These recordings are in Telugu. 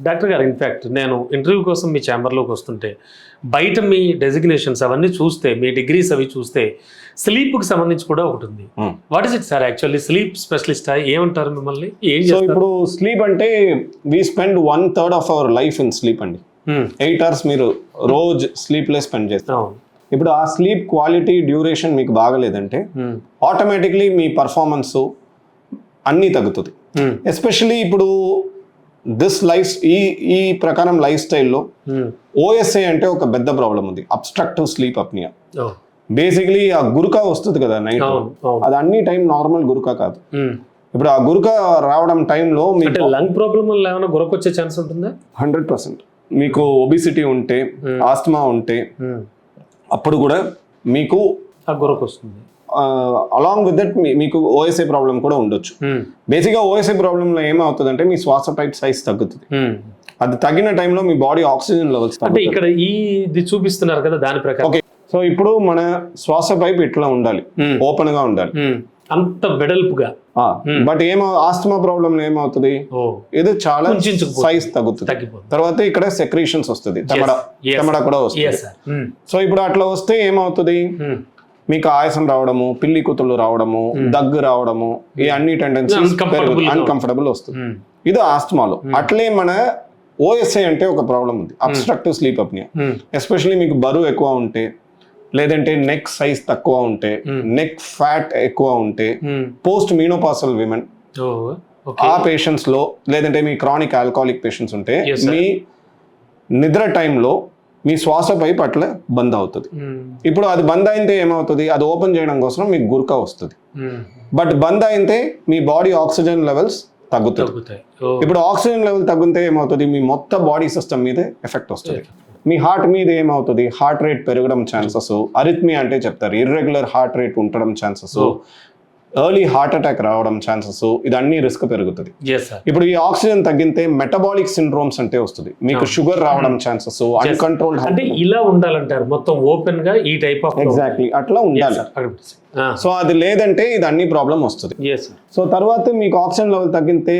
డాక్టర్ గారు, ఇన్ఫ్యాక్ట్ నేను ఇంటర్వ్యూ కోసం మీ ఛాంబర్లోకి వస్తుంటే బయట మీ డెసిగ్నేషన్స్ అవన్నీ చూస్తే, మీ డిగ్రీస్ అవి చూస్తే స్లీప్కి సంబంధించి కూడా ఒకటి ఉంది. What is it sir? Actually sleep స్పెషలిస్టా ఏమంటారు మిమ్మల్ని? ఏం చేస్తారు? ఇప్పుడు స్లీప్ అంటే we spend 1/3 of our life in sleep అండి. 8 hours మీరు రోజు స్లీప్లెస్ స్పెండ్ చేస్తాం. ఇప్పుడు ఆ స్లీప్ క్వాలిటీ డ్యూరేషన్ మీకు బాగలేదంటే ఆటోమేటిక్లీ మీ పర్ఫార్మెన్స్ అన్నీ తగ్గుతుంది. ఎస్పెషల్లీ ఇప్పుడు ఈ ప్రకారం లైఫ్ స్టైల్లో ఓఎస్ఏ అంటే ఒక పెద్ద ప్రాబ్లం ఉంది, అబ్స్ట్రక్టివ్ స్లీప్ అప్నియా. బేసిక్లీ ఆ గురుకా వస్తుంది కదా నైట్, అది అన్ని టైం నార్మల్ గురుకా కాదు. ఇప్పుడు ఆ గురుకా రావడం టైంలో మీకు లంగ్ ప్రాబ్లమ్ ఏమైనా గురక వచ్చే ఛాన్స్ ఉంటుందా? 100%. మీకు ఒబిసిటీ ఉంటే, ఆస్తమా ఉంటే అప్పుడు కూడా మీకు ఆ గురక వస్తుంది. అలాంగ్ విత్ దట్ మీకు ఓఎస్ఏ ప్రాబ్లం కూడా ఉండొచ్చు. బేసిక్గా ఓఎస్ఏ ప్రాబ్లంలో ఏమవుతుందంటే మీ శ్వాస పైప్ సైజ్ తగ్గుతుంది. అది తగ్గిన టైంలో మీ బాడీ ఆక్సిజన్ లెవెల్స్ అంటే ఇక్కడ ఇది చూపిస్తున్నారు కదా దాని ప్రకారం. ఓకే, సో ఇప్పుడు మన శ్వాస పైప్ ఇట్లా ఉండాలి, ఓపెన్ గా ఉండాలి, అంత వెడల్పుగా. బట్ ఆస్తమా ప్రాబ్లం ఏమవుతుంది, ఇది చాలా సైజ్ తగ్గుతుంది. తర్వాత ఇక్కడ సెక్రీషన్స్ వస్తుంది, చెమడ కూడా వస్తుంది. సో ఇప్పుడు అట్లా వస్తే ఏమవుతుంది, మీకు ఆయాసం రావడము, పిల్లి కుతులు రావడము, దగ్గు రావడము, ఈ అన్ని టెండెన్సీస్ అన్కంఫర్టబుల్ వస్తుంది. ఇది ఆస్తమాలో. అట్లే మన ఓఎస్ఐ అంటే ఒక ప్రాబ్లం ఉంది, అబ్స్ట్రక్టివ్ స్లీప్ అప్నియా. ఎస్పెషల్లీ మీకు బరువు ఎక్కువ ఉంటే, లేదంటే నెక్ సైజ్ తక్కువ ఉంటే, నెక్ ఫ్యాట్ ఎక్కువ ఉంటే, పోస్ట్ మీనోపాసల్ విమెన్ ఆ పేషెంట్స్ లో, లేదంటే మీ క్రానిక్ ఆల్కహాలిక్ పేషెంట్స్ ఉంటే మీ నిద్ర టైంలో మీ శ్వాస పైప్ అట్లా బంద్ అవుతుంది. ఇప్పుడు అది బంద్ అయితే ఏమవుతుంది, అది ఓపెన్ చేయడం కోసం మీకు గురక వస్తుంది. బట్ బంద్ అయితే మీ బాడీ ఆక్సిజన్ లెవెల్స్ తగ్గుతాయి. ఇప్పుడు ఆక్సిజన్ లెవెల్ తగ్గితే ఏమవుతుంది, మీ మొత్తం బాడీ సిస్టమ్ మీద ఎఫెక్ట్ వస్తుంది. మీ హార్ట్ మీద ఏమవుతుంది, హార్ట్ రేట్ పెరగడం ఛాన్సెస్, అరిథ్మియా అంటే చెప్తారు, ఇర్రెగ్యులర్ హార్ట్ రేట్ ఉండడం ఛాన్సెస్, ఎర్లీ హార్ట్ అటాక్ రావడం ఛాన్సెస్, ఇదన్నీ రిస్క్ పెరుగుతుంది. ఇప్పుడు ఈ ఆక్సిజన్ తగ్గితే మెటబాలిక్ సిండ్రోమ్స్ అంటే వస్తుంది, మీకు షుగర్ రావడం ఛాన్సెస్, అన్కంట్రోల్డ్. అంటే ఇలా ఉండాలంటారు మొత్తం ఓపెన్ గా ఈ టైప్ ఆఫ్. ఎగ్జాక్ట్లీ అట్లా ఉండాలి. సో అది లేదంటే ఇది అన్ని ప్రాబ్లం వస్తుంది. సో తర్వాత మీకు ఆక్సిజన్ లెవెల్ తగ్గితే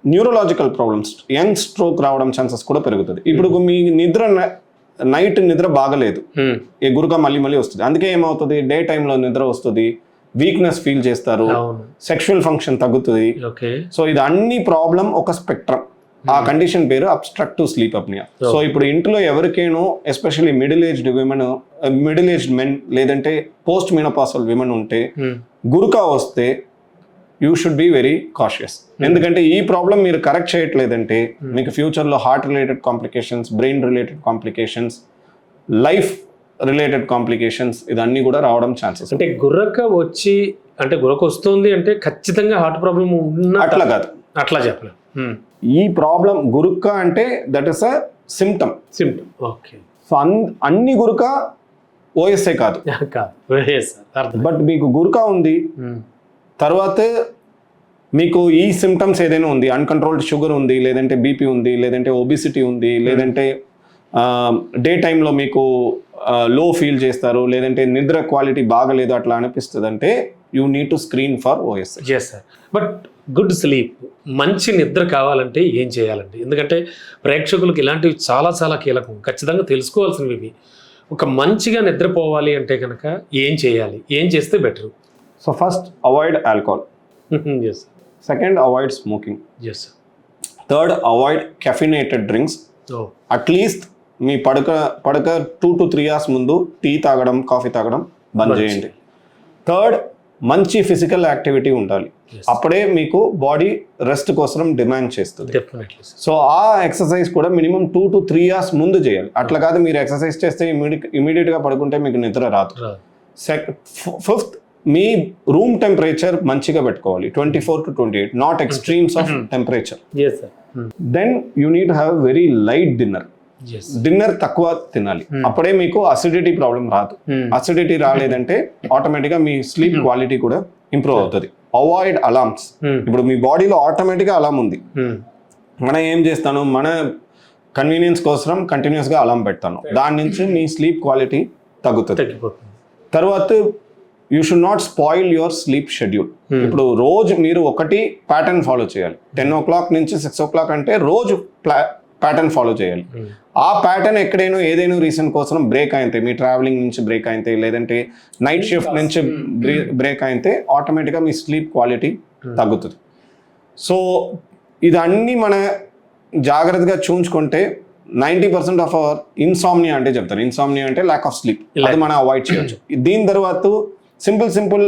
న్యూరలాజికల్ ప్రాబ్లమ్స్, యంగ్ స్ట్రోక్ రావడం ఛాన్సెస్ కూడా పెరుగుతుంది. ఇప్పుడు మీ నైట్ నిద్ర బాగలేదు, ఈ గురుక మళ్ళీ వస్తుంది. అందుకే ఏమవుతుంది, డే టైంలో నిద్ర వస్తుంది, వీక్నెస్ ఫీల్ చేస్తారు, సెక్షువల్ ఫంక్షన్ తగ్గుతుంది. సో ఇది అన్ని ప్రాబ్లం ఒక స్పెక్ట్రమ్. ఆ కండిషన్ పేరు అబ్స్ట్రక్టివ్ స్లీప్ అప్నియా. సో ఇప్పుడు ఇంట్లో ఎవరికైనా ఎస్పెషల్లీ మిడిల్ ఏజ్డ్ మెన్ లేదంటే పోస్ట్ మీనోపాసల్ విమెన్ ఉంటే గురుక వస్తే you should be very cautious. ఎందుకంటే ఈ ప్రాబ్లం మీరు కరెక్ట్ చేయట్లేదంటే మీకు ఫ్యూచర్లో heart related complications, brain related complications, life related complications ఇదన్నీ కూడా రావడం ఛాన్సెస్. అంటే గుర్రక వస్తుంది అంటే ఖచ్చితంగా హార్ట్ ప్రాబ్లం అట్లా కాదు, అట్లా చెప్పలేదు. ఈ ప్రాబ్లం గురుక అంటే that is a symptom. Okay. So అన్ని గురుక ఓఎస్ఐ కాదు, బట్ మీకు గురుక ఉంది, తర్వాత మీకు ఈ సిమ్టమ్స్ ఏదైనా ఉంది, అన్కంట్రోల్డ్ షుగర్ ఉంది, లేదంటే బీపీ ఉంది, లేదంటే ఒబిసిటీ ఉంది, లేదంటే డే టైంలో మీకు లో ఫీల్ చేస్తారు, లేదంటే నిద్ర క్వాలిటీ బాగలేదు అట్లా అనిపిస్తుంది అంటే you need to screen for OSI. But good sleep, మంచి నిద్ర కావాలంటే ఏం చేయాలండి? ఎందుకంటే ప్రేక్షకులకు ఇలాంటివి చాలా చాలా కీలకం, ఖచ్చితంగా తెలుసుకోవాల్సినవి ఇవి. ఒక మంచిగా నిద్రపోవాలి అంటే కనుక ఏం చేయాలి, ఏం చేస్తే better? So first avoid alcohol, second avoid smoking, third avoid caffeinated drinks. At least మీ పడక 2 to 3 hours ముందు టీ తాగడం, కాఫీ తాగడం బంద్ చేయండి. థర్డ్, మంచి ఫిజికల్ యాక్టివిటీ ఉండాలి, అప్పుడే మీకు బాడీ రెస్ట్ కోసం డిమాండ్ చేస్తుంది. సో ఆ ఎక్సర్సైజ్ కూడా మినిమం 2 to 3 hours ముందు చేయాలి. అట్లా కాదు మీరు ఎక్సర్సైజ్ చేస్తే ఇమీడియట్గా పడుకుంటే మీకు నిద్ర రాదు. ఫిఫ్త్, మీ రూమ్ టెంపరేచర్ మంచిగా పెట్టుకోవాలి, 24 to 28, not extremes of temperature. Then you need have very light dinner తక్కువ తినాలి, అప్పుడే మీకు అసిడిటీ ప్రాబ్లం రాదు. అసిడిటీ రాలేదంటే ఆటోమేటిక్గా మీ స్లీప్ క్వాలిటీ కూడా ఇంప్రూవ్ అవుతుంది. Avoid alarms. ఇప్పుడు మీ బాడీలో ఆటోమేటిక్గా అలారం ఉంది, మనం ఏం చేస్తాను, మన కన్వీనియన్స్ కోసం కంటిన్యూస్గా అలారం పెడతాను, దాని నుంచి మీ స్లీప్ క్వాలిటీ తగ్గుతుంది. తర్వాత you should not spoil your sleep schedule. ఇప్పుడు రోజు మీరు ఒకటి ప్యాటర్న్ ఫాలో చేయాలి. 10 o'clock నుంచి 6 o'clock అంటే రోజు ప్యాటర్న్ ఫాలో చేయాలి. ఆ ప్యాటర్న్ ఎక్కడైనా ఏదైనా రీజన్ కోసం బ్రేక్ అయితే, మీ ట్రావెలింగ్ నుంచి బ్రేక్ అయితే, లేదంటే నైట్ షిఫ్ట్ నుంచి బ్రేక్ అయితే ఆటోమేటిక్గా మీ స్లీప్ క్వాలిటీ తగ్గుతుంది. సో ఇదన్నీ మన జాగ్రత్తగా చూంచుకుంటే 90% ఆఫ్ అవర్ ఇన్సామ్నియా అంటే చెప్తారు. ఇన్సామ్నియా అంటే ల్యాక్ ఆఫ్ స్లీప్, అది మనం అవాయిడ్ చేయొచ్చు. దీని తర్వాత simple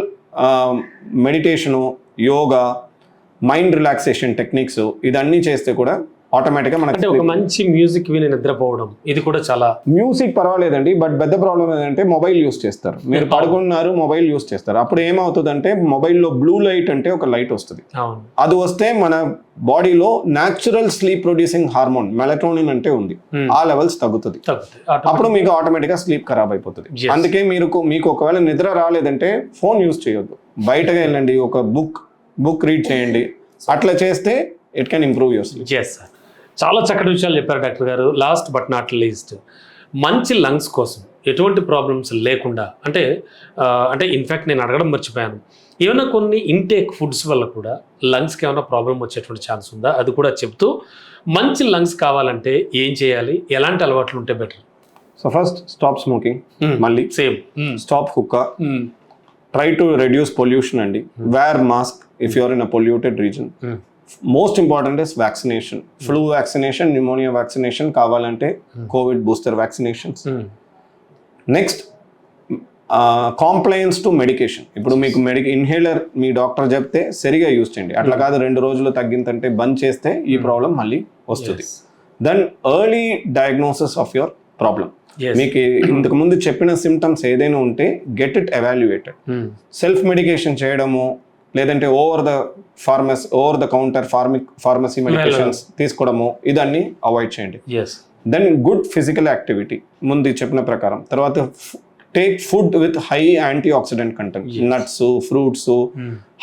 meditation, yoga, mind relaxation techniques ఇదన్నీ చేస్తే కూడా ఆటోమేటిక్గా మనకి ఒక మంచి మ్యూజిక్ విని నిద్రపోవడం, ఇది కూడా చాలా. మ్యూజిక్ పర్వాలేదండి, బట్ పెద్ద ప్రాబ్లం ఏంటంటే మొబైల్ యూస్ చేస్తారు. మీరు పడుకున్నారు, మొబైల్ యూస్ చేస్తారు. అప్పుడు ఏమవుతుందంటే మొబైల్లో బ్లూ లైట్ అంటే ఒక లైట్ వస్తుంది. అది వస్తే మన బాడీలో natural sleep producing hormone melatonin అంటే ఉంది, ఆ లెవెల్స్ తగ్గుతుంది. అప్పుడు మీకు ఆటోమేటిక్గా స్లీప్ ఖరాబ్ అయిపోతుంది. అందుకే మీకు ఒకవేళ నిద్ర రాలేదంటే ఫోన్ యూస్ చేయొద్దు, బయటగా వెళ్ళండి, ఒక బుక్ రీడ్ చేయండి. అట్లా చేస్తే it can improve your sleep. చాలా చక్కటి విషయాలు చెప్పారు డాక్టర్ గారు. లాస్ట్ బట్ నాట్ లీస్ట్, మంచి లంగ్స్ కోసం ఎటువంటి ప్రాబ్లమ్స్ లేకుండా అంటే ఇన్ఫ్యాక్ట్ నేను అడగడం మర్చిపోయాను, ఏమైనా కొన్ని ఇంటేక్ ఫుడ్స్ వల్ల కూడా లంగ్స్కి ఏమైనా ప్రాబ్లం వచ్చేటువంటి ఛాన్స్ ఉందా, అది కూడా చెప్తూ మంచి లంగ్స్ కావాలంటే ఏం చేయాలి, ఎలాంటి అలవాట్లు ఉంటే better? So first stop smoking, మళ్ళీ same stop hookah, try to reduce pollution అండి, wear mask if you are in a polluted region. Most important is vaccination, flu vaccination, pneumonia vaccination, కావాలంటే covid booster vaccinations. Next compliance to medication. ఇప్పుడు మీకు ఇన్హేలర్ మీ డాక్టర్ చెప్తే సరిగా యూజ్ చేయండి, అట్లా కాదు 2 రోజులు తగ్గిందంటే బంద్ చేస్తే ఈ ప్రాబ్లం మళ్ళీ వస్తుంది. Then early diagnosis of your problem. మీకు ఇంతకు ముందు చెప్పిన సిమ్టమ్స్ ఏదైనా ఉంటే get it evaluated. Self medication చేయడము, లేదంటే over the counter pharmacy medications తీసుకోవడము, ఇదన్నీ అవాయిడ్ చేయండి. దెన్ గుడ్ ఫిజికల్ యాక్టివిటీ ముందు చెప్పిన ప్రకారం. తర్వాత take food with high anti oxidant content, nuts, fruits,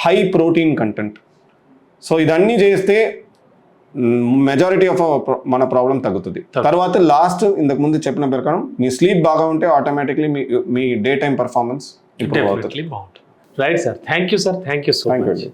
high protein content. So ఇదన్నీ చేస్తే మెజారిటీ ఆఫ్ మన ప్రాబ్లం తగ్గుతుంది. తర్వాత లాస్ట్ ఇంతకు ముందు చెప్పిన ప్రకారం మీ స్లీప్ బాగా ఉంటే ఆటోమేటిక్లీ మీ డే టైమ్ పర్ఫార్మెన్స్ ఇంప్రూవ్ అవుతుంది. Right sir, thank you sir, thank you so much.